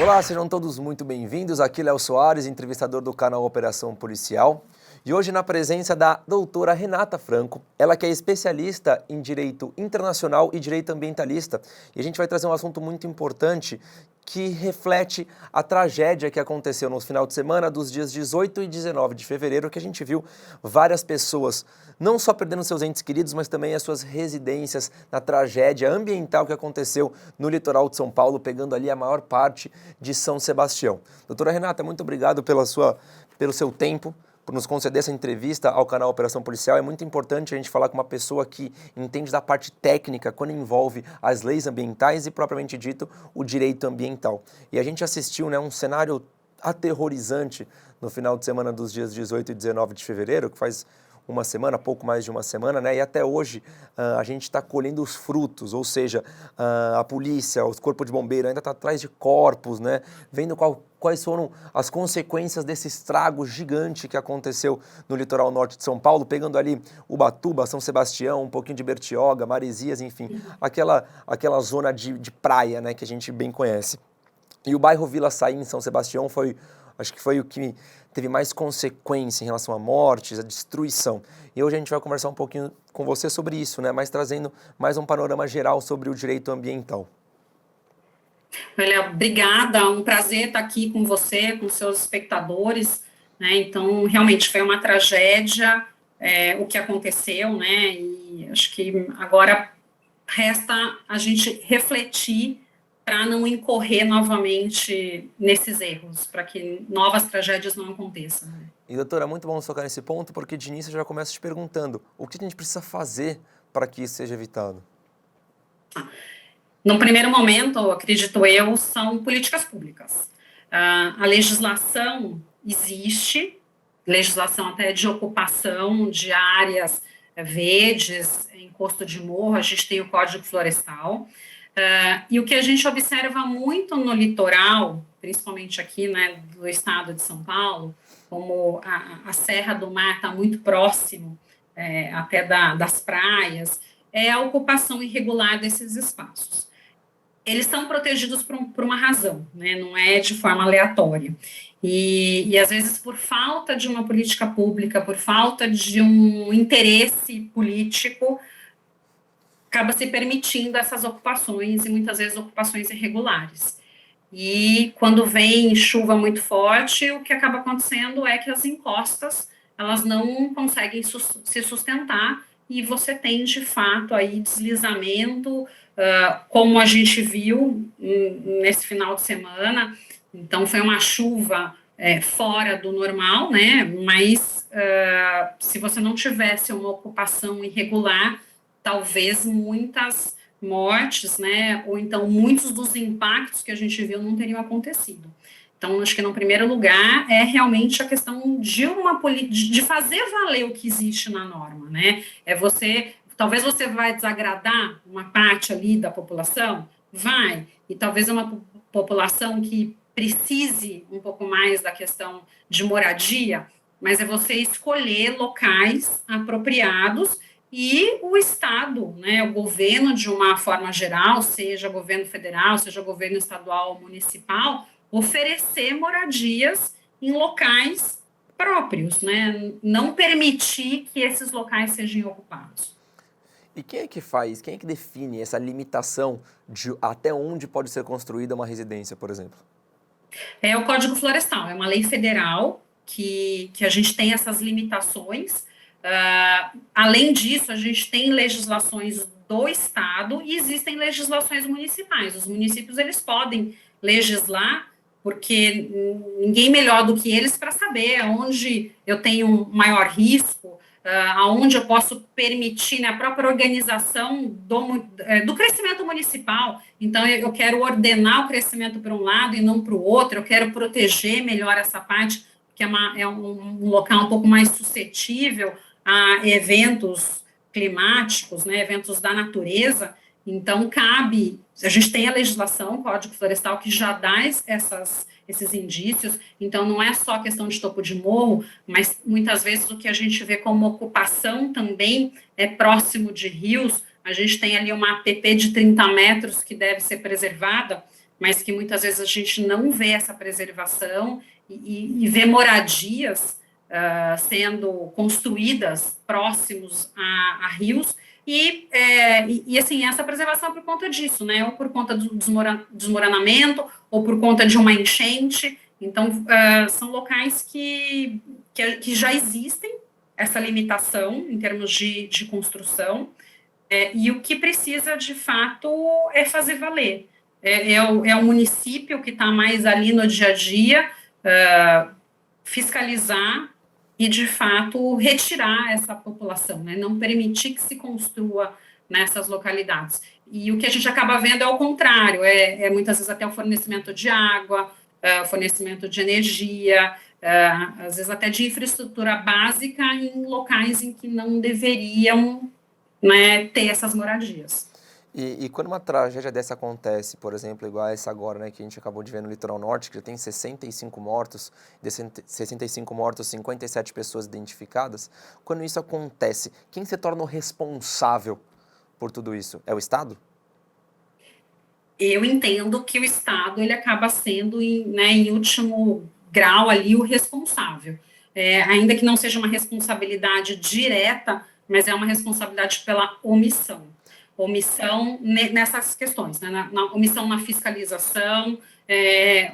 Olá, sejam todos muito bem-vindos. Aqui Léo Soares, entrevistador do canal Operação Policial. E hoje na presença da doutora Renata Franco, ela que é especialista em Direito Internacional e Direito Ambientalista. E a gente vai trazer um assunto muito importante que reflete a tragédia que aconteceu no final de semana dos dias 18 e 19 de fevereiro, que a gente viu várias pessoas não só perdendo seus entes queridos, mas também as suas residências na tragédia ambiental que aconteceu no litoral de São Paulo, pegando ali a maior parte de São Sebastião. Doutora Renata, muito obrigado pelo seu tempo, por nos conceder essa entrevista ao canal Operação Policial. É muito importante a gente falar com uma pessoa que entende da parte técnica quando envolve as leis ambientais e, propriamente dito, o direito ambiental. E a gente assistiu, um cenário aterrorizante no final de semana dos dias 18 e 19 de fevereiro, que faz uma semana, pouco mais de uma semana, e até hoje a gente está colhendo os frutos, ou seja, a polícia, o corpo de bombeiro ainda está atrás de corpos, vendo quais foram as consequências desse estrago gigante que aconteceu no litoral norte de São Paulo, pegando ali Ubatuba, São Sebastião, um pouquinho de Bertioga, Maresias, enfim, aquela zona de praia, que a gente bem conhece. E o bairro Vila Saí, em São Sebastião, acho que foi o que teve mais consequência em relação a mortes, a destruição. E hoje a gente vai conversar um pouquinho com você sobre isso, mas trazendo mais um panorama geral sobre o direito ambiental. Léo, obrigada, um prazer estar aqui com você, com seus espectadores, Então, realmente foi uma tragédia o que aconteceu, E acho que agora resta a gente refletir para não incorrer novamente nesses erros, para que novas tragédias não aconteçam. E, doutora, muito bom tocar nesse ponto, porque de início eu já começo te perguntando, o que a gente precisa fazer para que isso seja evitado? No primeiro momento, acredito eu, são políticas públicas. A legislação existe, legislação até de ocupação de áreas verdes, encosto de morro, a gente tem o Código Florestal, e o que a gente observa muito no litoral, principalmente aqui, do estado de São Paulo, como a Serra do Mar está muito próximo até das praias, é a ocupação irregular desses espaços. Eles são protegidos por uma razão, não é de forma aleatória. E, às vezes, por falta de uma política pública, por falta de um interesse político, acaba se permitindo essas ocupações, e muitas vezes ocupações irregulares. E quando vem chuva muito forte, o que acaba acontecendo é que as encostas, elas não conseguem se sustentar, e você tem, de fato, aí deslizamento, como a gente viu nesse final de semana. Então, foi uma chuva fora do normal, mas se você não tivesse uma ocupação irregular, talvez muitas mortes, ou então muitos dos impactos que a gente viu não teriam acontecido. Então, acho que no primeiro lugar é realmente a questão de fazer valer o que existe na norma, talvez você vai desagradar uma parte ali da população, vai, e talvez uma população que precise um pouco mais da questão de moradia, mas é você escolher locais apropriados e o Estado, o governo, de uma forma geral, seja governo federal, seja governo estadual ou municipal, oferecer moradias em locais próprios, não permitir que esses locais sejam ocupados. E quem é que define essa limitação de até onde pode ser construída uma residência, por exemplo? É o Código Florestal, é uma lei federal que a gente tem essas limitações. Além disso, a gente tem legislações do Estado e existem legislações municipais. Os municípios, eles podem legislar, porque ninguém melhor do que eles para saber onde eu tenho maior risco, aonde eu posso permitir a própria organização do crescimento municipal. Então, eu quero ordenar o crescimento para um lado e não para o outro, eu quero proteger melhor essa parte, que é um local um pouco mais suscetível a eventos climáticos, eventos da natureza. Então, a gente tem a legislação, o Código Florestal, que já dá esses indícios, então não é só questão de topo de morro, mas muitas vezes o que a gente vê como ocupação também é próximo de rios. A gente tem ali uma APP de 30 metros que deve ser preservada, mas que muitas vezes a gente não vê essa preservação e vê moradias sendo construídas próximos a rios, assim, essa preservação é por conta disso, né, ou por conta do desmoronamento, ou por conta de uma enchente. Então, são locais que já existem essa limitação em termos de construção, e o que precisa, de fato, é fazer valer. É o município que está mais ali no dia a dia, fiscalizar e, de fato, retirar essa população, né? Não permitir que se construa nessas localidades. E o que a gente acaba vendo é o contrário, muitas vezes até o fornecimento de água, fornecimento de energia, às vezes até de infraestrutura básica em locais em que não deveriam, né, ter essas moradias. E quando uma tragédia dessa acontece, por exemplo, igual essa agora, né, que a gente acabou de ver no litoral norte, que já tem 65 mortos, desses 65 mortos, 57 pessoas identificadas, quando isso acontece, quem se torna o responsável por tudo isso? É o Estado? Eu entendo que o Estado ele acaba sendo, em último grau ali, o responsável. Ainda que não seja uma responsabilidade direta, mas é uma responsabilidade pela omissão. Omissão nessas questões, né? Na omissão na fiscalização,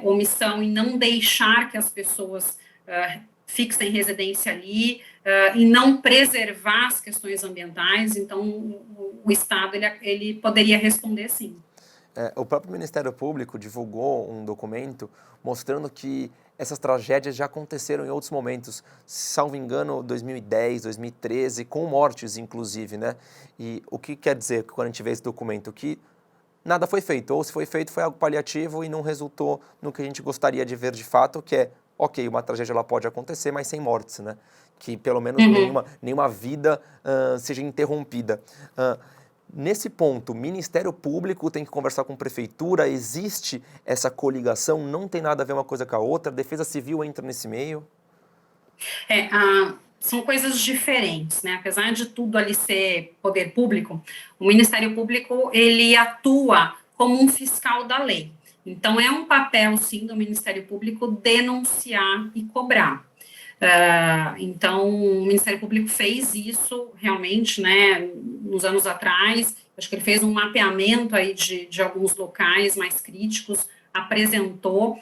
omissão em não deixar que as pessoas fixem residência ali, e não preservar as questões ambientais. Então, o Estado ele poderia responder sim. O próprio Ministério Público divulgou um documento mostrando que essas tragédias já aconteceram em outros momentos, salvo engano, 2010, 2013, com mortes, inclusive, né? E o que quer dizer quando a gente vê esse documento? Que nada foi feito, ou se foi feito foi algo paliativo e não resultou no que a gente gostaria de ver de fato, que é, ok, uma tragédia ela pode acontecer, mas sem mortes, né? Que pelo menos nenhuma vida seja interrompida. Nesse ponto, o Ministério Público tem que conversar com a Prefeitura, existe essa coligação, não tem nada a ver uma coisa com a outra, a Defesa Civil entra nesse meio? São coisas diferentes, né? Apesar de tudo ali ser poder público, o Ministério Público, ele atua como um fiscal da lei. Então, é um papel, sim, do Ministério Público denunciar e cobrar. Então, o Ministério Público fez isso realmente, né, nos anos atrás. Acho que ele fez um mapeamento aí de alguns locais mais críticos, apresentou,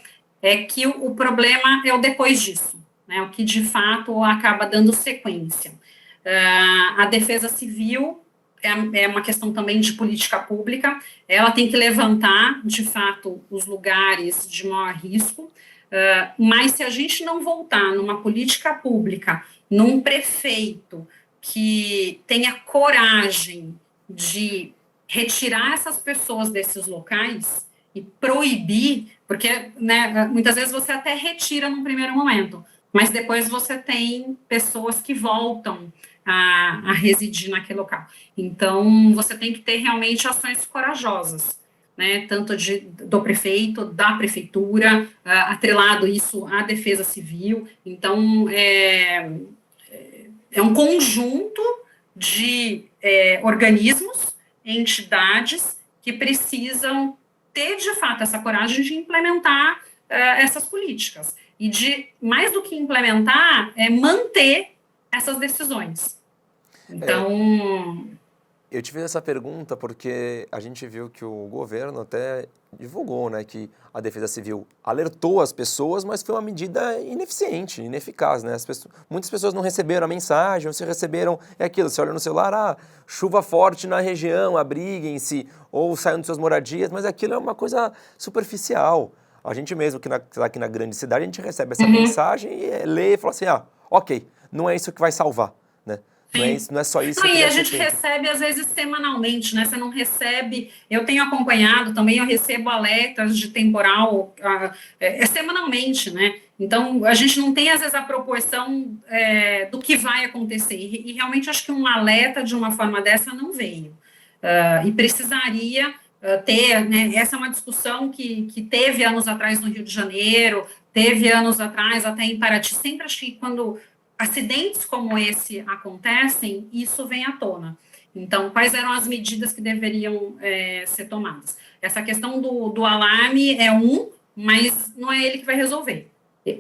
que o problema é o depois disso, né, o que de fato acaba dando sequência. A Defesa Civil é uma questão também de política pública, ela tem que levantar, de fato, os lugares de maior risco. Mas se a gente não voltar numa política pública, num prefeito que tenha coragem de retirar essas pessoas desses locais e proibir, porque, né, muitas vezes você até retira no primeiro momento, mas depois você tem pessoas que voltam a residir naquele local. Então, você tem que ter realmente ações corajosas, né, tanto do prefeito, da prefeitura, atrelado isso à Defesa Civil. Então, é um conjunto de organismos, entidades que precisam ter, de fato, essa coragem de implementar essas políticas. E de, mais do que implementar, manter essas decisões. Então... Eu te fiz essa pergunta porque a gente viu que o governo até divulgou, né, que a Defesa Civil alertou as pessoas, mas foi uma medida ineficiente, ineficaz, né? Muitas pessoas não receberam a mensagem, ou se receberam, é aquilo, você olha no celular, chuva forte na região, abriguem-se, ou saiam de suas moradias, mas aquilo é uma coisa superficial. A gente mesmo, que está aqui na grande cidade, a gente recebe essa mensagem e lê e fala assim, ok, não é isso que vai salvar, né? Não é só isso. E a gente recebe, às vezes, semanalmente, né? Você não recebe... Eu tenho acompanhado também, eu recebo alertas de temporal semanalmente, né? Então, a gente não tem, às vezes, a proporção do que vai acontecer. E realmente, acho que um alerta de uma forma dessa não veio. e precisaria ter, né, essa é uma discussão que teve anos atrás no Rio de Janeiro, teve anos atrás até em Paraty, sempre acho que quando acidentes como esse acontecem, isso vem à tona. Então, quais eram as medidas que deveriam ser tomadas? Essa questão do alarme é mas não é ele que vai resolver.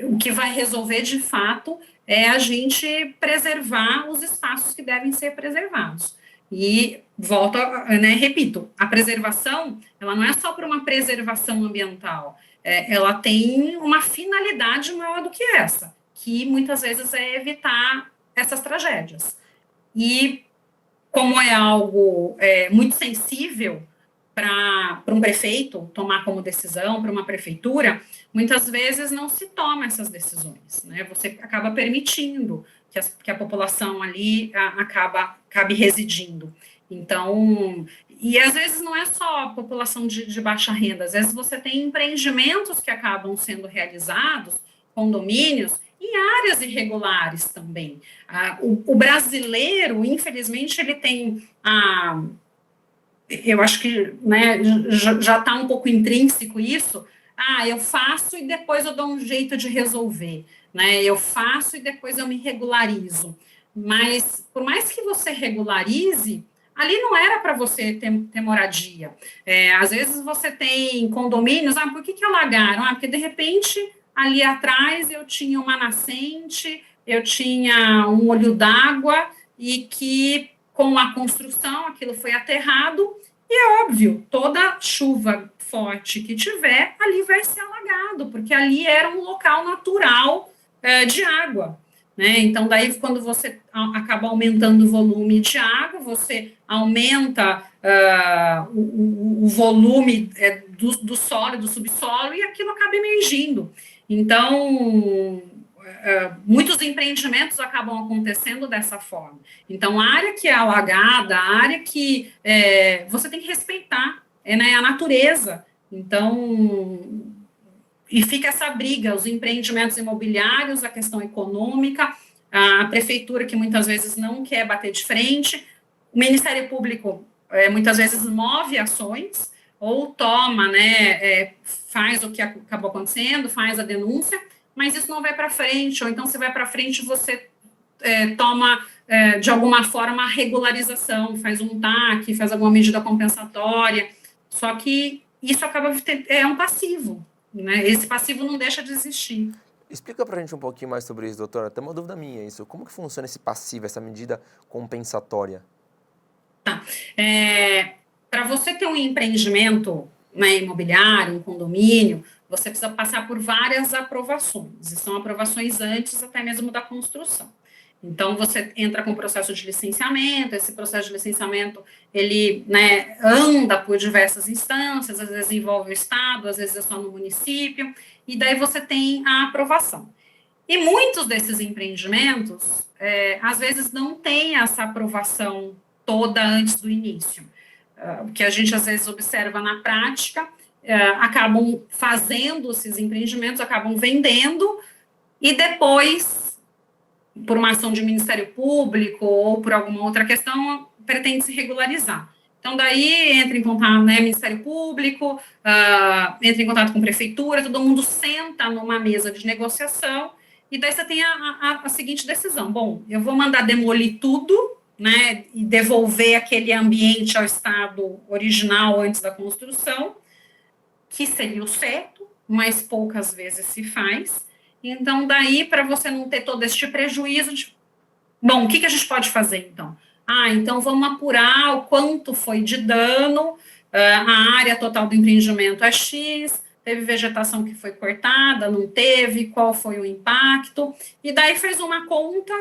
O que vai resolver, de fato, é a gente preservar os espaços que devem ser preservados. E volto, né, repito, a preservação, ela não é só para uma preservação ambiental, ela tem uma finalidade maior do que essa, que muitas vezes é evitar essas tragédias. E como é algo muito sensível para um prefeito tomar como decisão, para uma prefeitura, muitas vezes não se toma essas decisões, né? Você acaba permitindo que a população ali acabe residindo. Então, e às vezes não é só a população de baixa renda, às vezes você tem empreendimentos que acabam sendo realizados, condomínios, em áreas irregulares também. O brasileiro, infelizmente, ele tem eu acho que, né, já está um pouco intrínseco isso. Eu faço e depois eu dou um jeito de resolver, né? Eu faço e depois eu me regularizo. Mas, por mais que você regularize, ali não era para você ter moradia. Às vezes você tem condomínios, por que alagaram? Porque de repente ali atrás eu tinha uma nascente, eu tinha um olho d'água e que com a construção aquilo foi aterrado e é óbvio, toda chuva forte que tiver, ali vai ser alagado, porque ali era um local natural de água. Né? Então, daí, quando você acaba aumentando o volume de água, você aumenta o volume do solo, do subsolo, e aquilo acaba emergindo. Então, muitos empreendimentos acabam acontecendo dessa forma. Então, a área que é alagada, a área que você tem que respeitar, né, a natureza. Então, e fica essa briga, os empreendimentos imobiliários, a questão econômica, a prefeitura que muitas vezes não quer bater de frente, o Ministério Público muitas vezes move ações, ou toma, né, faz o que acabou acontecendo, faz a denúncia, mas isso não vai para frente, ou então se vai para frente, você toma, de alguma forma, a regularização, faz um TAC, faz alguma medida compensatória, só que isso acaba um passivo, né? Esse passivo não deixa de existir. Explica para a gente um pouquinho mais sobre isso, doutora, tem uma dúvida minha isso, como que funciona esse passivo, essa medida compensatória? Tá. Para você ter um empreendimento, né, imobiliário, um condomínio, você precisa passar por várias aprovações, e são aprovações antes até mesmo da construção. Então, você entra com o processo de licenciamento, esse processo de licenciamento, ele, né, anda por diversas instâncias, às vezes envolve o Estado, às vezes é só no município, e daí você tem a aprovação. E muitos desses empreendimentos, às vezes, não têm essa aprovação toda antes do início. O que a gente, às vezes, observa na prática, acabam fazendo esses empreendimentos, acabam vendendo, e depois, por uma ação de Ministério Público ou por alguma outra questão, pretende se regularizar. Então, daí entra em contato, né, Ministério Público, entra em contato com Prefeitura, todo mundo senta numa mesa de negociação, e daí você tem a seguinte decisão: bom, eu vou mandar demolir tudo, né, e devolver aquele ambiente ao estado original antes da construção, que seria o certo, mas poucas vezes se faz. Então, daí, para você não ter todo este prejuízo, bom, o que a gente pode fazer, então? Então vamos apurar o quanto foi de dano, a área total do empreendimento é X, teve vegetação que foi cortada, não teve, qual foi o impacto, e daí fez uma conta,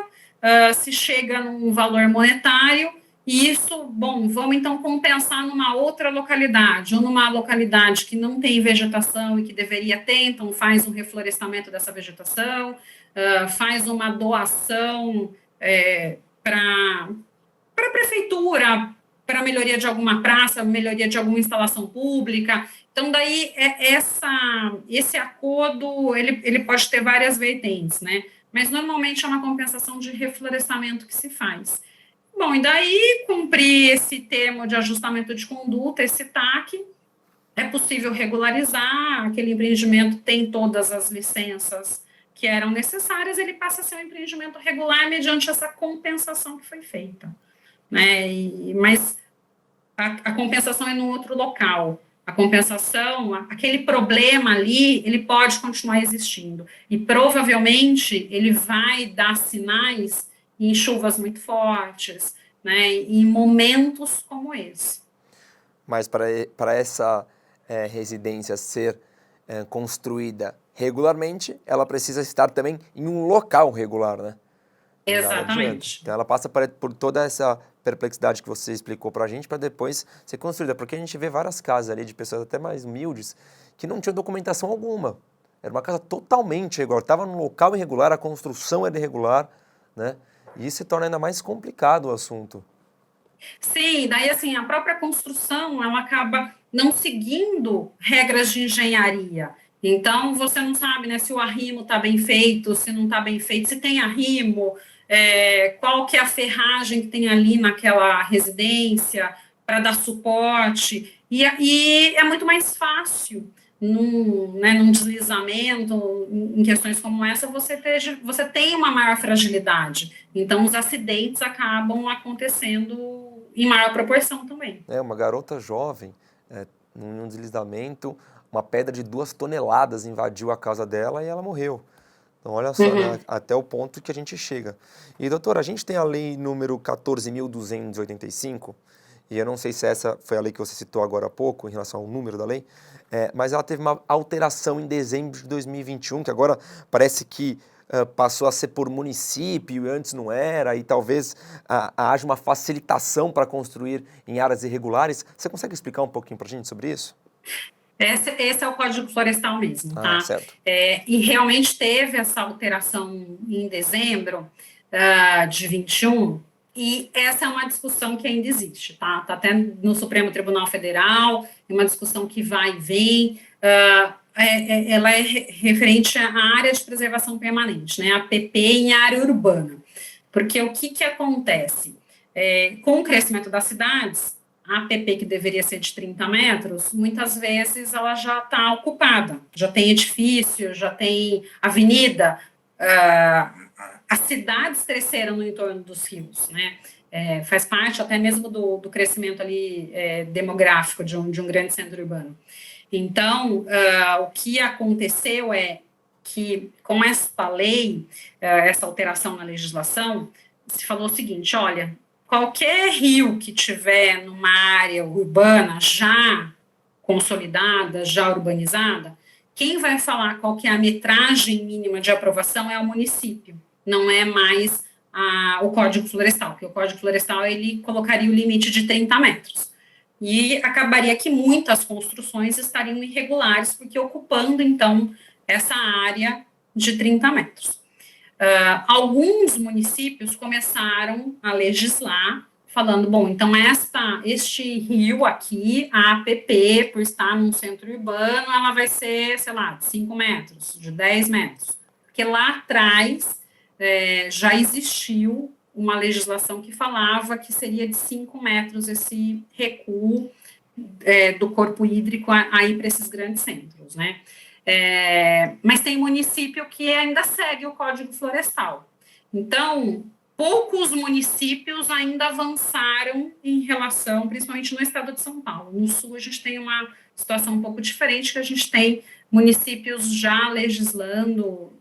se chega num valor monetário, e isso, bom, vamos então compensar numa outra localidade, ou numa localidade que não tem vegetação e que deveria ter, então faz um reflorestamento dessa vegetação, faz uma doação para a prefeitura, para melhoria de alguma praça, melhoria de alguma instalação pública. Então, daí, esse acordo, ele pode ter várias vertentes, né? Mas, normalmente, é uma compensação de reflorestamento que se faz. Bom, e daí cumprir esse termo de ajustamento de conduta, esse TAC, é possível regularizar, aquele empreendimento tem todas as licenças que eram necessárias, ele passa a ser um empreendimento regular mediante essa compensação que foi feita, né? Mas a compensação é no outro local. A compensação, aquele problema ali, ele pode continuar existindo. E provavelmente ele vai dar sinais em chuvas muito fortes, né, em momentos como esse. Mas para essa residência ser construída regularmente, ela precisa estar também em um local regular, né? Exatamente. Então ela passa por toda essa perplexidade que você explicou para a gente para depois ser construída, porque a gente vê várias casas ali de pessoas até mais humildes que não tinham documentação alguma. Era uma casa totalmente irregular, estava num local irregular, a construção era irregular, né? E isso se torna ainda mais complicado o assunto. Sim, daí assim, a própria construção, ela acaba não seguindo regras de engenharia. Então, você não sabe, né, se o arrimo está bem feito, se não está bem feito, se tem arrimo, qual que é a ferragem que tem ali naquela residência para dar suporte. E é muito mais fácil num deslizamento, em questões como essa, você tem uma maior fragilidade. Então, os acidentes acabam acontecendo em maior proporção também. Uma garota jovem, num deslizamento, uma pedra de 2 toneladas invadiu a casa dela e ela morreu. Então, olha só, né, até o ponto que a gente chega. E, doutora, a gente tem a lei número 14.285, e eu não sei se essa foi a lei que você citou agora há pouco, em relação ao número da lei, mas ela teve uma alteração em dezembro de 2021, que agora parece que passou a ser por município e antes não era, e talvez haja uma facilitação para construir em áreas irregulares. Você consegue explicar um pouquinho para a gente sobre isso? Esse é o Código Florestal mesmo, tá? Certo. E realmente teve essa alteração em dezembro de 21, e essa é uma discussão que ainda existe, tá? Está até no Supremo Tribunal Federal, é uma discussão que vai e vem, ela é referente à área de preservação permanente, né? APP em área urbana. Porque o que acontece? Com o crescimento das cidades, a APP, que deveria ser de 30 metros, muitas vezes ela já está ocupada, já tem edifício, já tem avenida, as cidades cresceram no entorno dos rios, né? Faz parte até mesmo do crescimento ali demográfico de um grande centro urbano. Então, o que aconteceu é que, com esta lei, essa alteração na legislação, se falou o seguinte, olha, qualquer rio que tiver numa área urbana já consolidada, já urbanizada, quem vai falar qual que é a metragem mínima de aprovação é o município, não é mais o Código Florestal, porque o Código Florestal ele colocaria o limite de 30 metros. E acabaria que muitas construções estariam irregulares, porque ocupando, então, essa área de 30 metros. Alguns municípios começaram a legislar, falando, bom, então este rio aqui, a APP, por estar num centro urbano, ela vai ser, sei lá, de 5 metros, de 10 metros. Porque lá atrás já existiu uma legislação que falava que seria de 5 metros esse recuo do corpo hídrico aí para esses grandes centros, né? Mas tem município que ainda segue o Código Florestal. Então, poucos municípios ainda avançaram em relação, principalmente no estado de São Paulo. No Sul, a gente tem uma situação um pouco diferente, que a gente tem municípios já legislando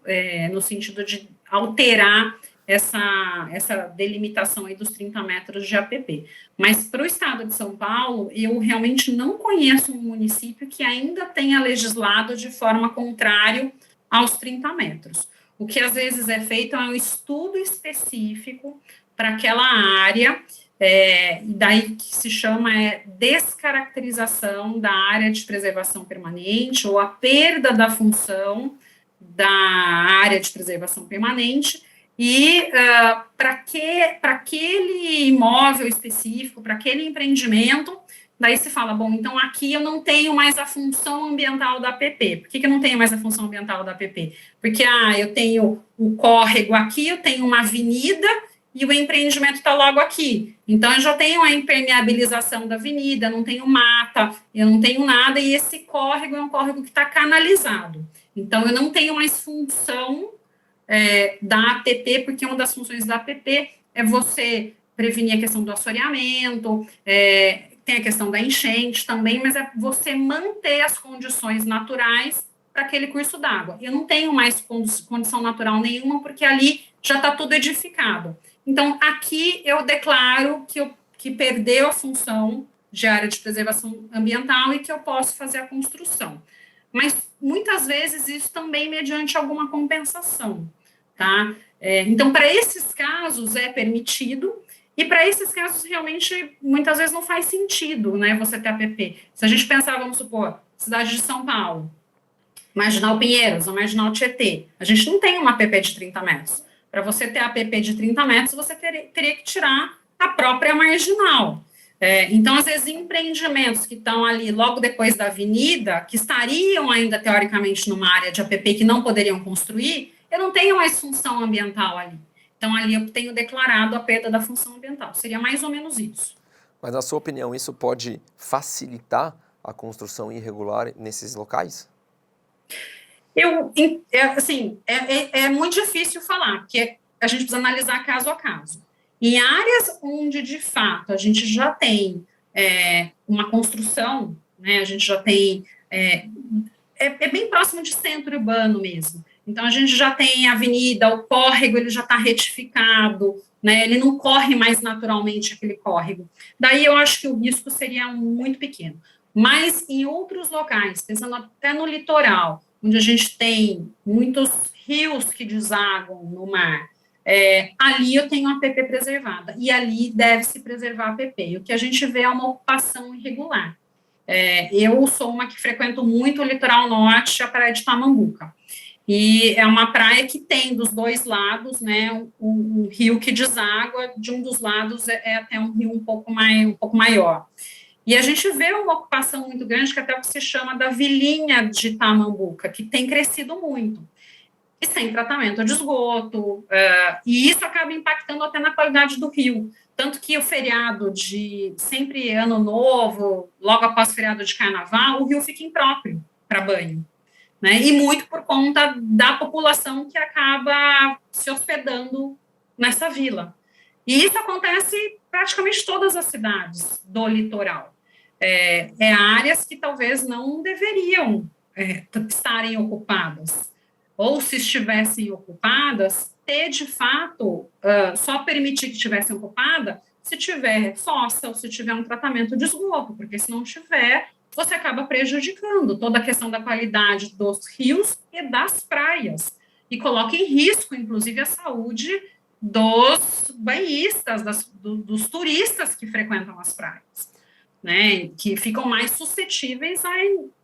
no sentido de alterar essa delimitação aí dos 30 metros de APP. Mas para o estado de São Paulo, eu realmente não conheço um município que ainda tenha legislado de forma contrária aos 30 metros. O que às vezes é feito é um estudo específico para aquela área, e daí que se chama descaracterização da área de preservação permanente ou a perda da função da área de preservação permanente. E para aquele imóvel específico, para aquele empreendimento, daí se fala, bom, então aqui eu não tenho mais a função ambiental da APP. Por que eu não tenho mais a função ambiental da APP? Porque eu tenho o córrego aqui, eu tenho uma avenida e o empreendimento está logo aqui. Então, eu já tenho a impermeabilização da avenida, não tenho mata, eu não tenho nada, e esse córrego é um córrego que está canalizado. Então, eu não tenho mais função da APP, porque uma das funções da APP é você prevenir a questão do assoreamento, tem a questão da enchente também, mas é você manter as condições naturais para aquele curso d'água. Eu não tenho mais condição natural nenhuma, porque ali já está tudo edificado. Então, aqui eu declaro que perdeu a função de área de preservação ambiental e que eu posso fazer a construção. Mas, muitas vezes, isso também mediante alguma compensação, tá? Então, para esses casos, é permitido, e para esses casos, realmente, muitas vezes não faz sentido, né, você ter APP. Se a gente pensar, vamos supor, cidade de São Paulo, Marginal Pinheiros, ou Marginal Tietê, a gente não tem uma APP de 30 metros. Para você ter a APP de 30 metros, você teria que tirar a própria marginal. Então, às vezes, empreendimentos que estão ali logo depois da avenida, que estariam ainda, teoricamente, numa área de APP que não poderiam construir, eu não tenho mais função ambiental ali. Então, ali eu tenho declarado a perda da função ambiental. Seria mais ou menos isso. Mas, na sua opinião, isso pode facilitar a construção irregular nesses locais? Assim, é muito difícil falar, porque a gente precisa analisar caso a caso. Em áreas onde, de fato, a gente já tem uma construção, né, a gente já tem... É bem próximo de centro urbano mesmo. Então, a gente já tem a avenida, o córrego, ele já está retificado, né, ele não corre mais naturalmente aquele córrego. Daí, eu acho que o risco seria muito pequeno. Mas, em outros locais, pensando até no litoral, onde a gente tem muitos rios que desaguam no mar, ali eu tenho a APP preservada, e ali deve-se preservar a APP. E o que a gente vê é uma ocupação irregular. Eu sou uma que frequento muito o litoral norte, a praia de Tamambuca, e é uma praia que tem dos dois lados, né, um rio que deságua, de um dos lados é até um rio um pouco maior. E a gente vê uma ocupação muito grande, que até o que se chama da vilinha de Tamambuca, que tem crescido muito, e sem tratamento de esgoto, e isso acaba impactando até na qualidade do rio. Tanto que o feriado de sempre Ano Novo, logo após o feriado de Carnaval, o rio fica impróprio para banho, né? E muito por conta da população que acaba se hospedando nessa vila. E isso acontece praticamente em todas as cidades do litoral. Áreas que talvez não deveriam estarem ocupadas, ou se estivessem ocupadas, ter de fato, só permitir que estivessem ocupadas se tiver fossa ou se tiver um tratamento de esgoto, porque se não tiver, você acaba prejudicando toda a questão da qualidade dos rios e das praias, e coloca em risco, inclusive, a saúde dos banhistas, dos turistas que frequentam as praias, né, que ficam mais suscetíveis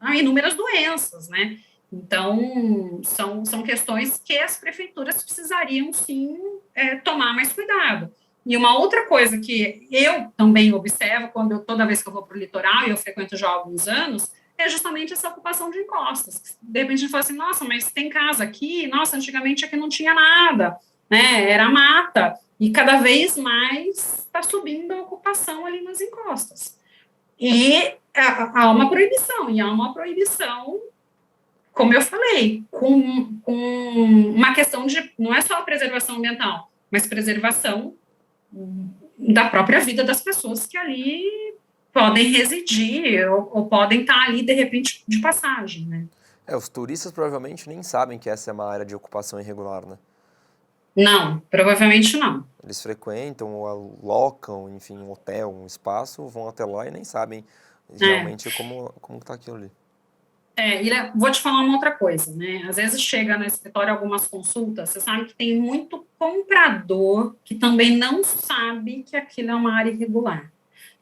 a inúmeras doenças, né. Então, são questões que as prefeituras precisariam, sim, tomar mais cuidado. E uma outra coisa que eu também observo toda vez que eu vou para o litoral, e eu frequento já há alguns anos, é justamente essa ocupação de encostas. De repente a gente fala assim, nossa, mas tem casa aqui? Nossa, antigamente aqui não tinha nada, né? Era mata. E cada vez mais está subindo a ocupação ali nas encostas. E há uma proibição, como eu falei, com uma questão de, não é só a preservação ambiental, mas preservação da própria vida das pessoas que ali podem residir ou podem estar ali, de repente, de passagem, né? Os turistas provavelmente nem sabem que essa é uma área de ocupação irregular, né? Não, provavelmente não. Eles frequentam ou alocam, enfim, um hotel, um espaço, vão até lá e nem sabem realmente como está aquilo ali. Vou te falar uma outra coisa, né? Às vezes chega no escritório algumas consultas, você sabe que tem muito comprador que também não sabe que aquilo é uma área irregular.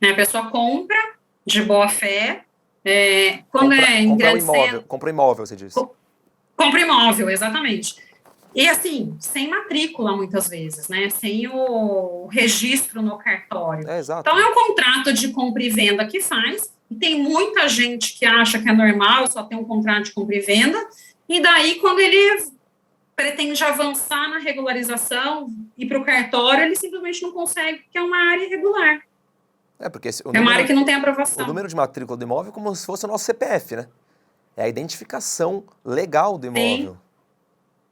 Né? A pessoa compra de boa fé, quando em grande centro... Compra imóvel, você disse. Compra imóvel, exatamente. E assim, sem matrícula muitas vezes, né? Sem o registro no cartório. Exato. Então é um contrato de compra e venda que faz. E tem muita gente que acha que é normal, só tem um contrato de compra e venda, e daí, quando ele pretende avançar na regularização e para o cartório, ele simplesmente não consegue, porque é uma área irregular. Porque É uma área que não tem o aprovação. número de matrícula do imóvel é como se fosse o nosso CPF, né? É a identificação legal do imóvel.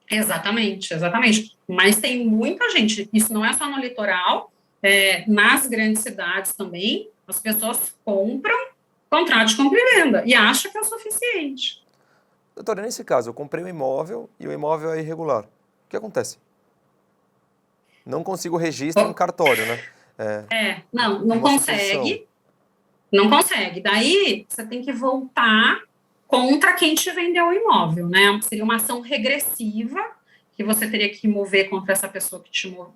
Sim. Exatamente. Mas tem muita gente, isso não é só no litoral, nas grandes cidades também, as pessoas compram contrato de compra e venda e acham que é o suficiente. Doutora, nesse caso, eu comprei um imóvel e o imóvel é irregular. O que acontece? Não consigo registro em cartório, né? Não consegue. Não consegue. Daí, você tem que voltar contra quem te vendeu o imóvel, né? Seria uma ação regressiva que você teria que mover contra essa pessoa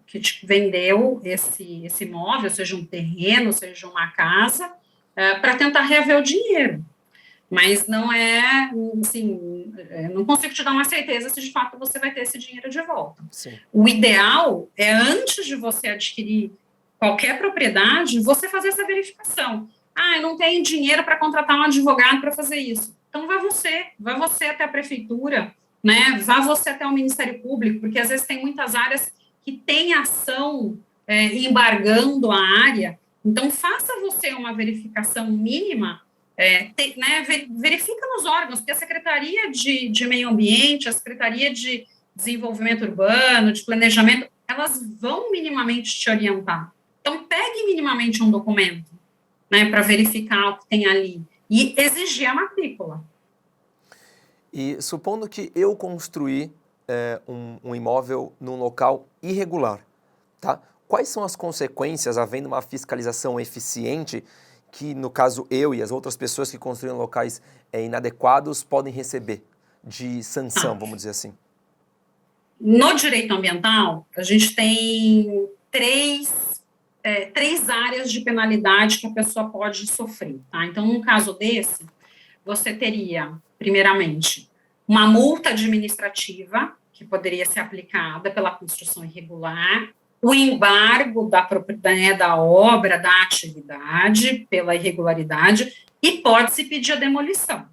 que te vendeu esse imóvel, seja um terreno, seja uma casa, para tentar reaver o dinheiro. Mas não é, assim, não consigo te dar uma certeza se de fato você vai ter esse dinheiro de volta. Sim. O ideal é, antes de você adquirir qualquer propriedade, você fazer essa verificação. Eu não tenho dinheiro para contratar um advogado para fazer isso. Então, vai você até a prefeitura, né? Vá você até o Ministério Público, porque às vezes tem muitas áreas que têm ação embargando a área. Então, faça você uma verificação mínima, verifica nos órgãos, porque a Secretaria de Meio Ambiente, a Secretaria de Desenvolvimento Urbano, de Planejamento, elas vão minimamente te orientar. Então, pegue minimamente um documento, né, para verificar o que tem ali e exigir a matrícula. E supondo que eu construí um imóvel num local irregular, tá? Quais são as consequências, havendo uma fiscalização eficiente, que no caso eu e as outras pessoas que construíram locais inadequados podem receber de sanção, vamos dizer assim? No direito ambiental, a gente tem três áreas de penalidade que a pessoa pode sofrer, tá? Então, num caso desse, você teria, primeiramente, uma multa administrativa, que poderia ser aplicada pela construção irregular, o embargo da obra, da atividade, pela irregularidade, e pode-se pedir a demolição,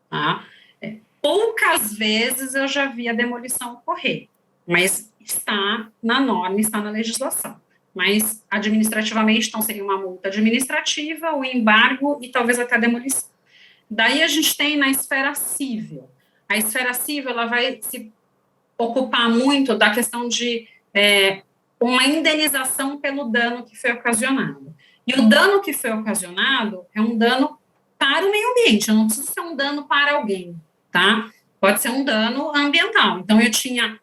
tá? Poucas vezes eu já vi a demolição ocorrer, mas está na norma, está na legislação. Mas administrativamente, então, seria uma multa administrativa, o embargo e talvez até a demolição. Daí a gente tem na esfera civil. A esfera civil, ela vai se ocupar muito da questão de uma indenização pelo dano que foi ocasionado. E o dano que foi ocasionado é um dano para o meio ambiente, não precisa ser um dano para alguém, tá? Pode ser um dano ambiental. Então, eu tinha,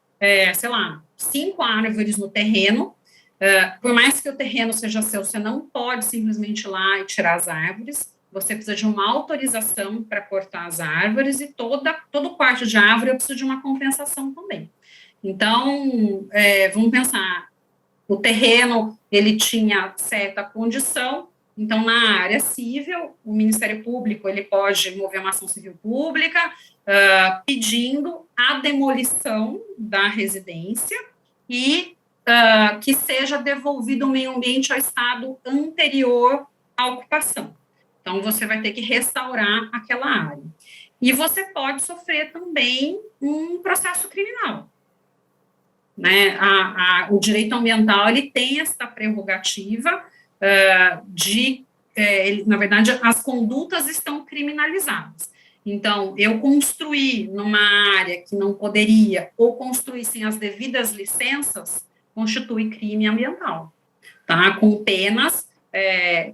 5 árvores no terreno, por mais que o terreno seja seu, você não pode simplesmente ir lá e tirar as árvores, você precisa de uma autorização para cortar as árvores e todo corte de árvore eu preciso de uma compensação também. Então, vamos pensar, o terreno, ele tinha certa condição, então, na área civil, o Ministério Público, ele pode mover uma ação civil pública, pedindo a demolição da residência e que seja devolvido o meio ambiente ao estado anterior à ocupação. Então, você vai ter que restaurar aquela área. E você pode sofrer também um processo criminal. Né? O direito ambiental, ele tem essa prerrogativa na verdade, as condutas estão criminalizadas. Então, eu construir numa área que não poderia, ou construir sem as devidas licenças, constitui crime ambiental, tá? Com penas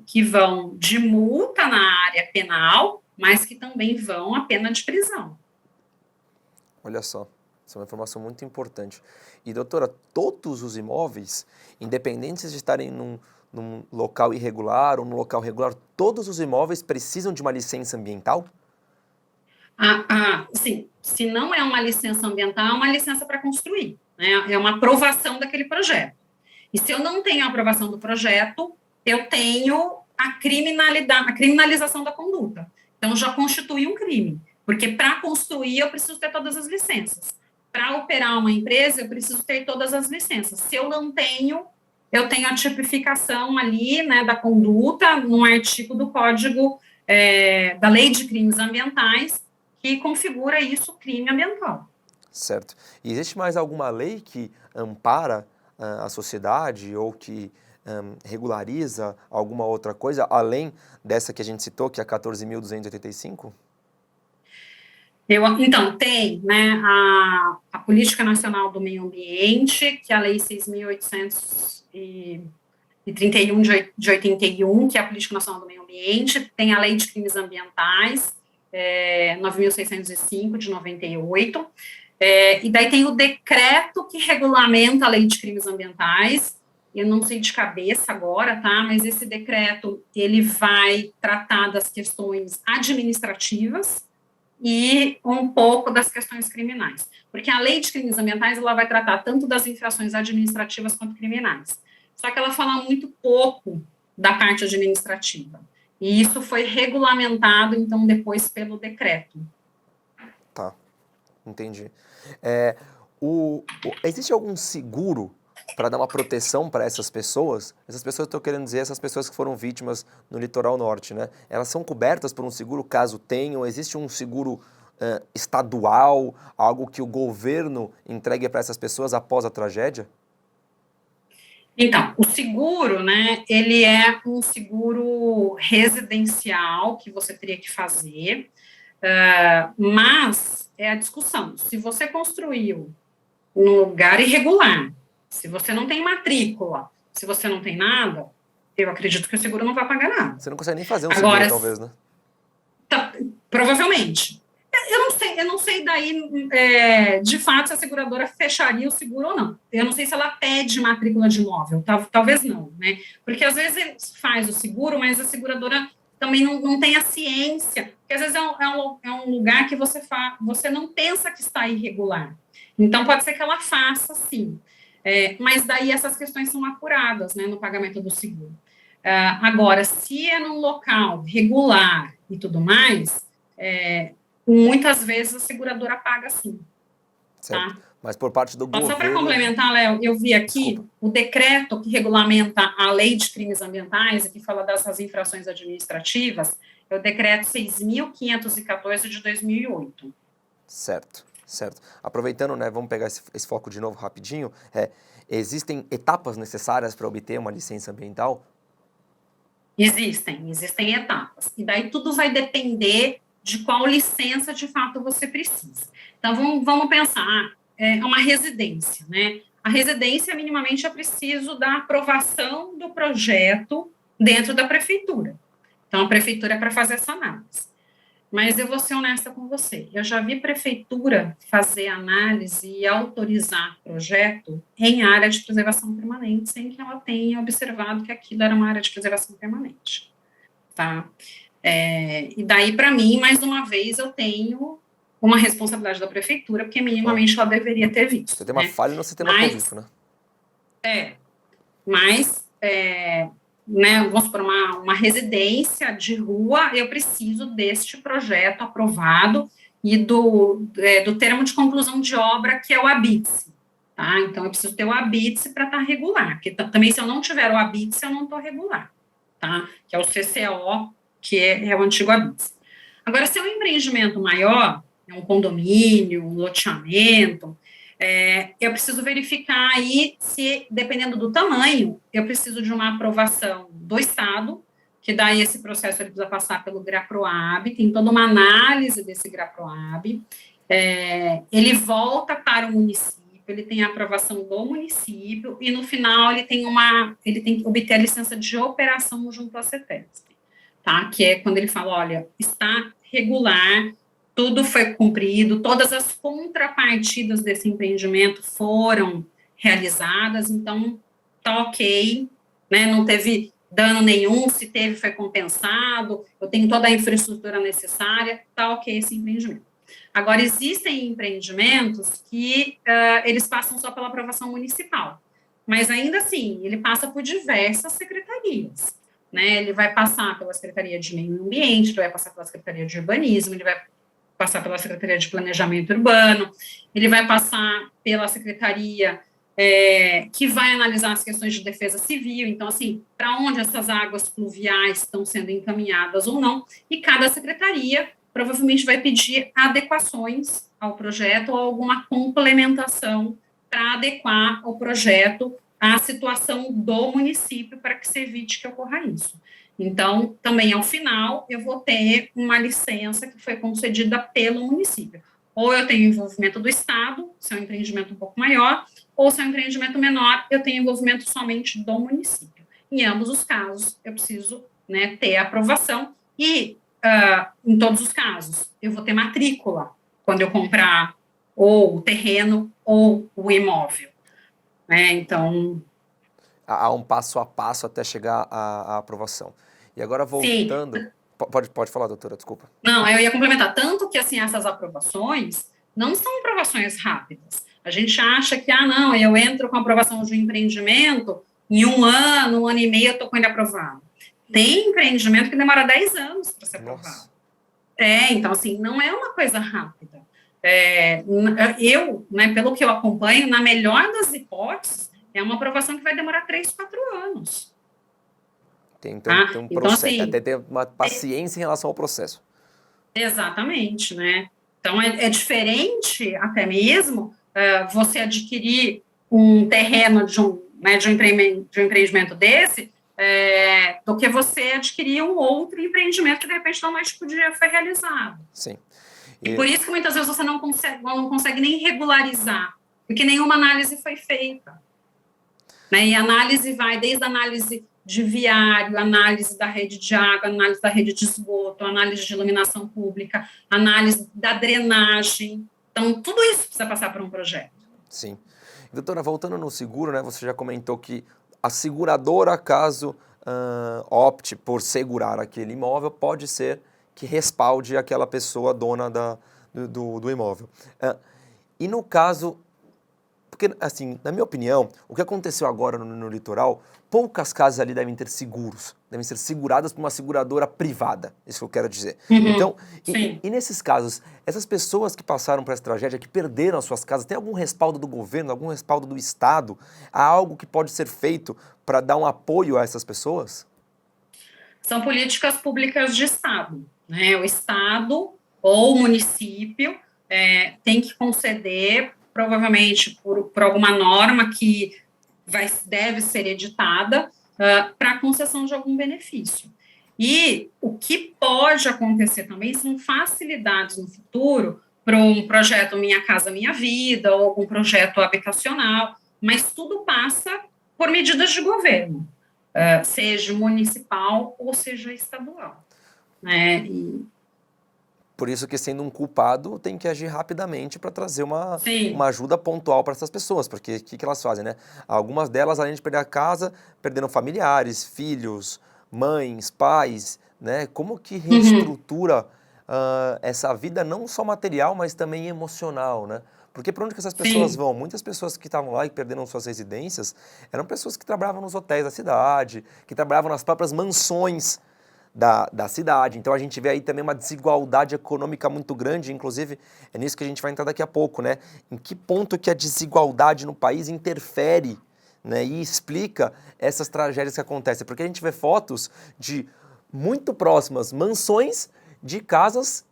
que vão de multa na área penal, mas que também vão a pena de prisão. Olha só, essa é uma informação muito importante. E, doutora, todos os imóveis, independentes de estarem num local irregular ou num local regular, todos os imóveis precisam de uma licença ambiental? Sim, se não é uma licença ambiental, é uma licença para construir, né? É uma aprovação daquele projeto. E se eu não tenho a aprovação do projeto, eu tenho a criminalização da conduta. Então, já constitui um crime, porque para construir eu preciso ter todas as licenças. Para operar uma empresa, eu preciso ter todas as licenças. Se eu não tenho, eu tenho a tipificação ali, né, da conduta, num artigo do Código da Lei de Crimes Ambientais, que configura isso crime ambiental. Certo. E existe mais alguma lei que ampara a sociedade ou que regulariza alguma outra coisa, além dessa que a gente citou, que é a 14.285? Então, tem, né, a Política Nacional do Meio Ambiente, que é a Lei 6.831 de 81, que é a Política Nacional do Meio Ambiente, tem a Lei de Crimes Ambientais, 9.605 de 98, e daí tem o decreto que regulamenta a Lei de Crimes Ambientais. Eu não sei de cabeça agora, tá, mas esse decreto, ele vai tratar das questões administrativas e um pouco das questões criminais, porque a Lei de Crimes Ambientais, ela vai tratar tanto das infrações administrativas quanto criminais, só que ela fala muito pouco da parte administrativa, e isso foi regulamentado, então, depois pelo decreto. Tá, entendi. Existe algum seguro para dar uma proteção para essas pessoas? Essas pessoas, estou querendo dizer, essas pessoas que foram vítimas no litoral norte, né? Elas são cobertas por um seguro caso tenham? Existe um seguro estadual, algo que o governo entregue para essas pessoas após a tragédia? Então, o seguro, né, ele é um seguro residencial que você teria que fazer, mas é a discussão. Se você construiu num lugar irregular, se você não tem matrícula, se você não tem nada, eu acredito que o seguro não vai pagar nada. Você não consegue nem fazer um Agora, seguro, talvez, né? provavelmente. Eu não sei daí, de fato, se a seguradora fecharia o seguro ou não. Eu não sei se ela pede matrícula de imóvel, talvez não, né? Porque às vezes faz o seguro, mas a seguradora também não tem a ciência, porque às vezes é um lugar que você não pensa que está irregular. Então, pode ser que ela faça, sim. Mas daí essas questões são apuradas, né, no pagamento do seguro. Agora, se é num local regular e tudo mais, muitas vezes a seguradora paga sim. Certo. Tá? Mas por parte do governo... Só para complementar, Léo, eu vi aqui, desculpa, o decreto que regulamenta a Lei de Crimes Ambientais, e que fala dessas infrações administrativas, é o decreto 6.514 de 2008. Certo, certo. Aproveitando, né, vamos pegar esse foco de novo rapidinho, existem etapas necessárias para obter uma licença ambiental? Existem etapas. E daí tudo vai depender de qual licença de fato você precisa. Então, vamos pensar, é uma residência, né? A residência, minimamente, é preciso da aprovação do projeto dentro da prefeitura. Então, a prefeitura é para fazer essa análise. Mas eu vou ser honesta com você, eu já vi prefeitura fazer análise e autorizar projeto em área de preservação permanente, sem que ela tenha observado que aquilo era uma área de preservação permanente, tá? E daí, para mim, mais uma vez, eu tenho uma responsabilidade da prefeitura, porque minimamente ela deveria ter visto. Você tem uma falha no sistema público, né? Mas né, vamos supor, uma residência de rua, eu preciso deste projeto aprovado e do termo de conclusão de obra, que é o ABITSE, tá? Então, eu preciso ter o ABITSE para estar regular, porque também, se eu não tiver o ABITSE, eu não estou regular, tá? Que é o CCO, que é o antigo ABITSE. Agora, se é um empreendimento maior, é um condomínio, um loteamento, eu preciso verificar aí se, dependendo do tamanho, eu preciso de uma aprovação do Estado, que daí esse processo ele precisa passar pelo GRAPROAB, tem toda uma análise desse GRAPROAB, ele volta para o município, ele tem a aprovação do município, e no final ele tem que obter a licença de operação junto à CETESB, tá? Que é quando ele fala, olha, está regular, tudo foi cumprido, todas as contrapartidas desse empreendimento foram realizadas, então tá ok, né, não teve dano nenhum, se teve foi compensado, eu tenho toda a infraestrutura necessária, tá ok esse empreendimento. Agora, existem empreendimentos que eles passam só pela aprovação municipal, mas ainda assim, ele passa por diversas secretarias, né, ele vai passar pela Secretaria de Meio Ambiente, ele vai passar pela Secretaria de Urbanismo, ele vai passar pela Secretaria de Planejamento Urbano, ele vai passar pela Secretaria que vai analisar as questões de defesa civil, então, assim, para onde essas águas pluviais estão sendo encaminhadas ou não, e cada secretaria provavelmente vai pedir adequações ao projeto ou alguma complementação para adequar o projeto à situação do município para que se evite que ocorra isso. Então, também ao final, eu vou ter uma licença que foi concedida pelo município. Ou eu tenho envolvimento do Estado, se é um empreendimento um pouco maior, ou se é um empreendimento menor, eu tenho envolvimento somente do município. Em ambos os casos, eu preciso, né, ter aprovação e, em todos os casos, eu vou ter matrícula quando eu comprar ou o terreno ou o imóvel. Né? Então... Há um passo a passo até chegar à aprovação. E agora, voltando... Sim. Pode falar, doutora, desculpa. Não, eu ia complementar. Tanto que, assim, essas aprovações não são aprovações rápidas. A gente acha que, não, eu entro com a aprovação de um empreendimento, em um ano e meio eu estou com ele aprovado. Tem empreendimento que demora 10 anos para ser aprovado. Nossa. Então, assim, não é uma coisa rápida. Eu, né, pelo que eu acompanho, na melhor das hipóteses, é uma aprovação que vai demorar 3, 4 anos. Tem um processo, então, assim, até ter uma paciência em relação ao processo. Exatamente, né? Então, é diferente até mesmo você adquirir um terreno de um empreendimento desse do que você adquirir um outro empreendimento que, de repente, não mais podia foi realizado. Sim. E por isso que, muitas vezes, você não consegue nem regularizar, porque nenhuma análise foi feita. Né? E a análise vai desde a análise de viário, análise da rede de água, análise da rede de esgoto, análise de iluminação pública, análise da drenagem. Então, tudo isso precisa passar por um projeto. Sim. Doutora, voltando no seguro, né, você já comentou que a seguradora, caso opte por segurar aquele imóvel, pode ser que respalde aquela pessoa dona do imóvel. E no caso... Porque, assim, na minha opinião, o que aconteceu agora no litoral, poucas casas ali devem ter seguros, devem ser seguradas por uma seguradora privada, isso que eu quero dizer. Uhum, então, e nesses casos, essas pessoas que passaram por essa tragédia, que perderam as suas casas, tem algum respaldo do governo, algum respaldo do Estado? Há algo que pode ser feito para dar um apoio a essas pessoas? São políticas públicas de Estado, né? O Estado ou o município tem que conceder, provavelmente por alguma norma que deve ser editada para a concessão de algum benefício. E o que pode acontecer também são facilidades no futuro para um projeto Minha Casa Minha Vida ou algum projeto habitacional, mas tudo passa por medidas de governo, seja municipal ou seja estadual. Né? Por isso que, sendo um culpado, tem que agir rapidamente para trazer uma ajuda pontual para essas pessoas, porque o que elas fazem, né? Algumas delas, além de perder a casa, perderam familiares, filhos, mães, pais, né? Como que reestrutura essa vida, não só material, mas também emocional, né? Porque para onde que essas pessoas vão? Muitas pessoas que estavam lá e perderam suas residências eram pessoas que trabalhavam nos hotéis da cidade, que trabalhavam nas próprias mansões da cidade. Então a gente vê aí também uma desigualdade econômica muito grande, inclusive é nisso que a gente vai entrar daqui a pouco, né? Em que ponto que a desigualdade no país interfere, né, e explica essas tragédias que acontecem? Porque a gente vê fotos de muito próximas mansões de casas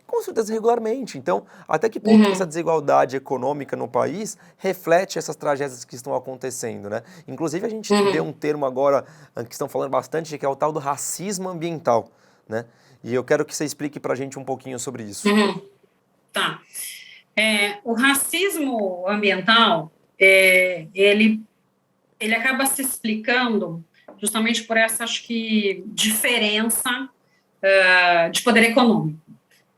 construídas regularmente. Então, até que ponto que essa desigualdade econômica no país reflete essas tragédias que estão acontecendo, né? Inclusive, a gente vê um termo agora que estão falando bastante, que é o tal do racismo ambiental, né? E eu quero que você explique para a gente um pouquinho sobre isso. Tá. O racismo ambiental, ele acaba se explicando justamente por essa, acho que, diferença de poder econômico.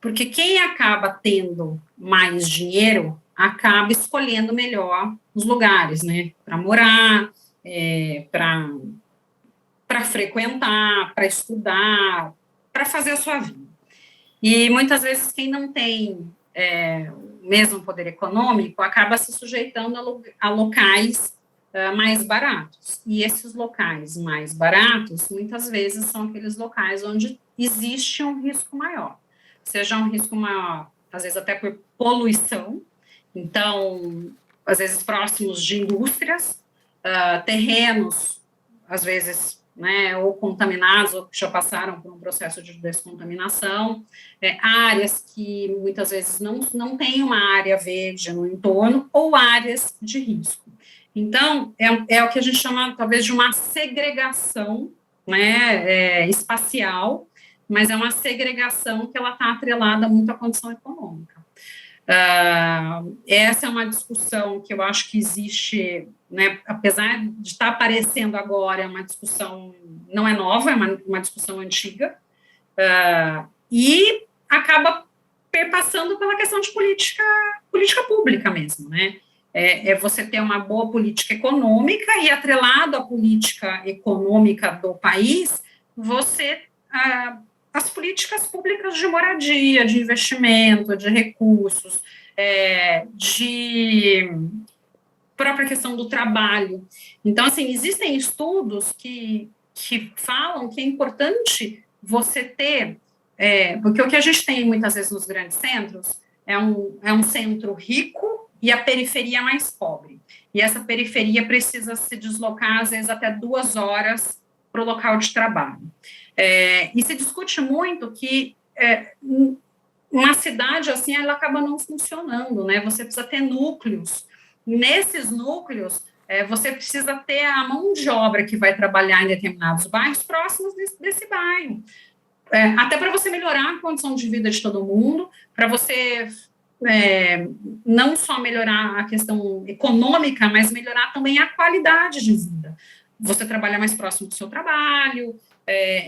Porque quem acaba tendo mais dinheiro acaba escolhendo melhor os lugares, né? Para morar, para frequentar, para estudar, para fazer a sua vida. E muitas vezes quem não tem o mesmo poder econômico acaba se sujeitando a locais mais baratos. E esses locais mais baratos, muitas vezes, são aqueles locais onde existe um risco maior. Seja um risco maior, às vezes até por poluição, então, às vezes próximos de indústrias, terrenos, às vezes né, ou contaminados, ou que já passaram por um processo de descontaminação, áreas que muitas vezes não tem uma área verde no entorno, ou áreas de risco. Então, é o que a gente chama, talvez, de uma segregação, né, espacial, mas é uma segregação que ela está atrelada muito à condição econômica. Essa é uma discussão que eu acho que existe, né, apesar de estar aparecendo agora, é uma discussão, não é nova, é uma discussão antiga, e acaba perpassando pela questão de política pública mesmo, né? Você ter uma boa política econômica e, atrelado à política econômica do país, você as políticas públicas de moradia, de investimento, de recursos, de própria questão do trabalho. Então, assim, existem estudos que falam que é importante você ter, porque o que a gente tem muitas vezes nos grandes centros é um centro rico e a periferia mais pobre. E essa periferia precisa se deslocar, às vezes, até 2 horas para o local de trabalho. E se discute muito que uma cidade assim, ela acaba não funcionando, né? Você precisa ter núcleos. Nesses núcleos, você precisa ter a mão de obra que vai trabalhar em determinados bairros próximos desse bairro. Até para você melhorar a condição de vida de todo mundo, para você não só melhorar a questão econômica, mas melhorar também a qualidade de vida. Você trabalhar mais próximo do seu trabalho,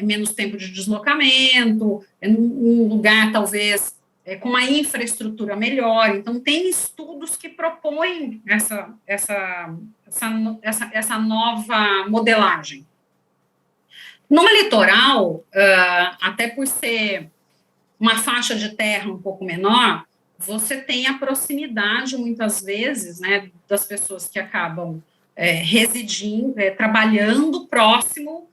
menos tempo de deslocamento, um lugar, talvez, com uma infraestrutura melhor. Então, tem estudos que propõem essa nova modelagem. No litoral, até por ser uma faixa de terra um pouco menor, você tem a proximidade, muitas vezes, né, das pessoas que acabam residindo, trabalhando próximo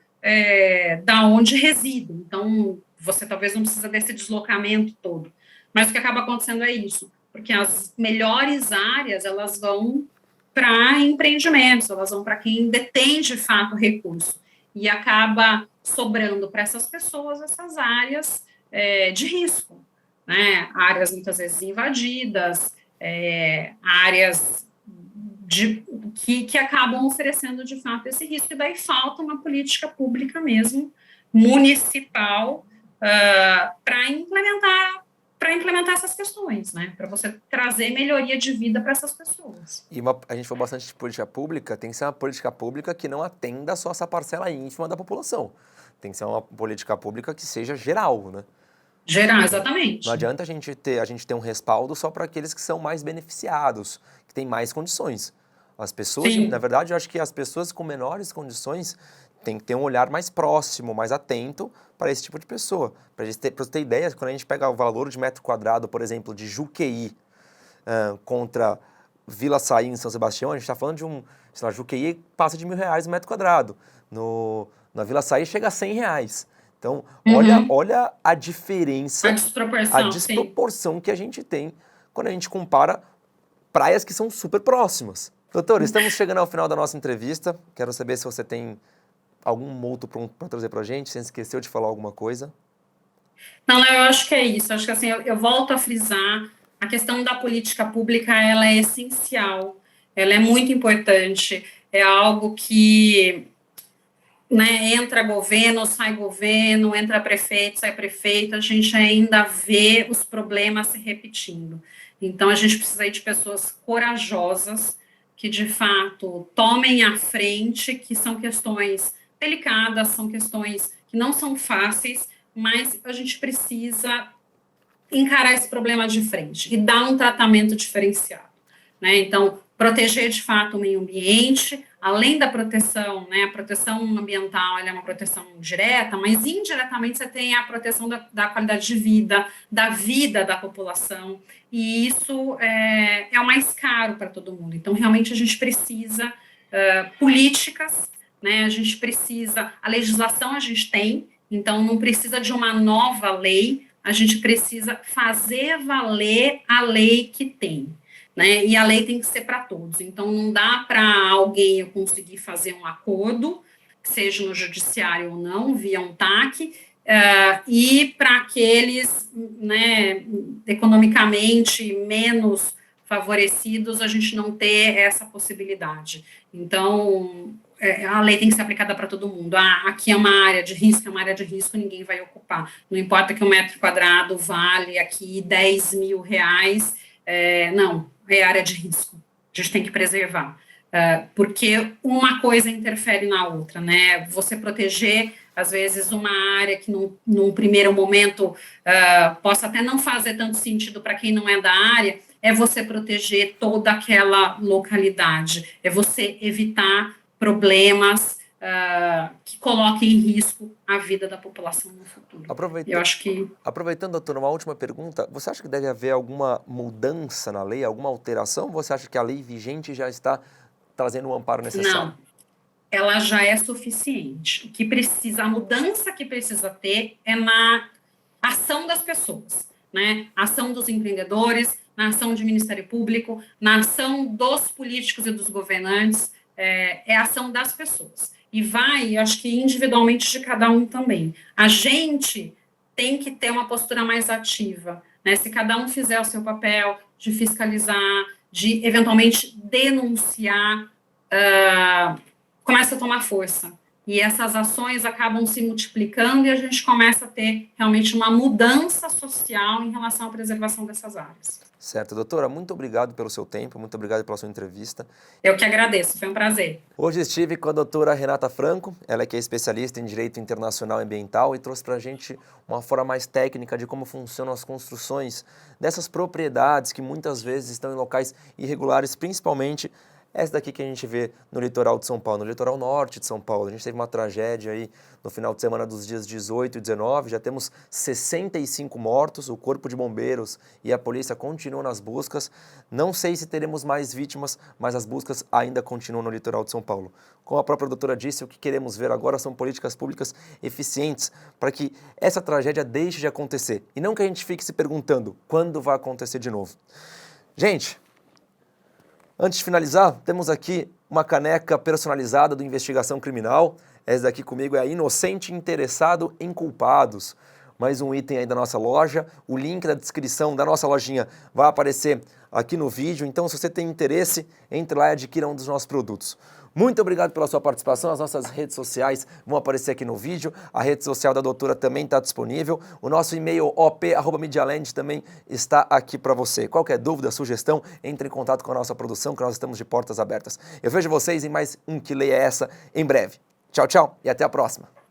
da onde residem. Então, você talvez não precisa desse deslocamento todo. Mas o que acaba acontecendo é isso, porque as melhores áreas, elas vão para empreendimentos, elas vão para quem detém, de fato, recurso. E acaba sobrando para essas pessoas essas áreas de risco, né? Áreas muitas vezes invadidas, áreas que acabam oferecendo de fato esse risco, e daí falta uma política pública mesmo, municipal, para implementar essas questões, né? Para você trazer melhoria de vida para essas pessoas. E a gente falou bastante de política pública, tem que ser uma política pública que não atenda só essa parcela ínfima da população. Tem que ser uma política pública que seja geral, né? Geral, exatamente. Não adianta a gente ter um respaldo só para aqueles que são mais beneficiados, que têm mais condições. As pessoas, na verdade, eu acho que as pessoas com menores condições têm que ter um olhar mais próximo, mais atento para esse tipo de pessoa. Para você ter ideia, quando a gente pega o valor de metro quadrado, por exemplo, de Juqueí contra Vila Saí em São Sebastião, a gente está falando de sei lá, Juqueí passa de R$1.000 o metro quadrado. Na Vila Saí chega a R$100. Então, olha a diferença, a desproporção que a gente tem quando a gente compara praias que são super próximas. Doutor, estamos chegando ao final da nossa entrevista. Quero saber se você tem algum moto para trazer para a gente, se você esqueceu de falar alguma coisa. Não, eu acho que é isso. Acho que assim, eu volto a frisar, a questão da política pública, ela é essencial, ela é muito importante, é algo que, né, entra governo, entra prefeito, sai prefeito, a gente ainda vê os problemas se repetindo. Então, a gente precisa aí de pessoas corajosas, que, de fato, tomem a frente, que são questões delicadas, são questões que não são fáceis, mas a gente precisa encarar esse problema de frente e dar um tratamento diferenciado, né? Então, proteger, de fato, o meio ambiente, além da proteção, né? A proteção ambiental, ela é uma proteção direta, mas indiretamente você tem a proteção da qualidade de vida, da vida da população, e isso é o mais caro para todo mundo. Então, realmente, a gente precisa políticas, né? A gente precisa, a legislação a gente tem, então não precisa de uma nova lei, a gente precisa fazer valer a lei que tem, né? E a lei tem que ser para todos. Então, não dá para alguém conseguir fazer um acordo seja no judiciário ou não, via um TAC, e para aqueles, né, economicamente menos favorecidos, a gente não ter essa possibilidade. Então, a lei tem que ser aplicada para todo mundo. Aqui é uma área de risco, é uma área de risco, ninguém vai ocupar. Não importa que um metro quadrado vale aqui 10 mil reais, não, é área de risco. A gente tem que preservar. Porque uma coisa interfere na outra, né? Você proteger, às vezes, uma área que num primeiro momento possa até não fazer tanto sentido para quem não é da área, é você proteger toda aquela localidade, é você evitar problemas que coloquem em risco a vida da população no futuro. Eu acho que... Aproveitando, doutora, uma última pergunta, você acha que deve haver alguma mudança na lei, alguma alteração, ou você acha que a lei vigente já está trazendo o amparo necessário? Não, ela já é suficiente. O que precisa, a mudança que precisa ter é na ação das pessoas, né? A ação dos empreendedores, na ação do Ministério Público, na ação dos políticos e dos governantes, é a ação das pessoas. E vai, acho que individualmente de cada um também. A gente tem que ter uma postura mais ativa, né? Se cada um fizer o seu papel de fiscalizar, de eventualmente denunciar, começa a tomar força. E essas ações acabam se multiplicando e a gente começa a ter realmente uma mudança social em relação à preservação dessas áreas. Certo, doutora, muito obrigado pelo seu tempo, muito obrigado pela sua entrevista. Eu que agradeço, foi um prazer. Hoje estive com a doutora Renata Franco, ela que é especialista em Direito Internacional e Ambiental e trouxe para a gente uma forma mais técnica de como funcionam as construções dessas propriedades que muitas vezes estão em locais irregulares, principalmente essa daqui que a gente vê no litoral de São Paulo, no litoral norte de São Paulo. A gente teve uma tragédia aí no final de semana dos dias 18 e 19, já temos 65 mortos, o Corpo de Bombeiros e a polícia continuam nas buscas. Não sei se teremos mais vítimas, mas as buscas ainda continuam no litoral de São Paulo. Como a própria doutora disse, o que queremos ver agora são políticas públicas eficientes para que essa tragédia deixe de acontecer e não que a gente fique se perguntando quando vai acontecer de novo. Gente, antes de finalizar, temos aqui uma caneca personalizada do Investigação Criminal. Essa daqui comigo é a Inocente Interessado em Culpados. Mais um item aí da nossa loja. O link da descrição da nossa lojinha vai aparecer aqui no vídeo. Então, se você tem interesse, entre lá e adquira um dos nossos produtos. Muito obrigado pela sua participação. As nossas redes sociais vão aparecer aqui no vídeo. A rede social da doutora também está disponível. O nosso e-mail op@medialand também está aqui para você. Qualquer dúvida, sugestão, entre em contato com a nossa produção, que nós estamos de portas abertas. Eu vejo vocês em mais um Que Lei é Essa em breve. Tchau, tchau e até a próxima.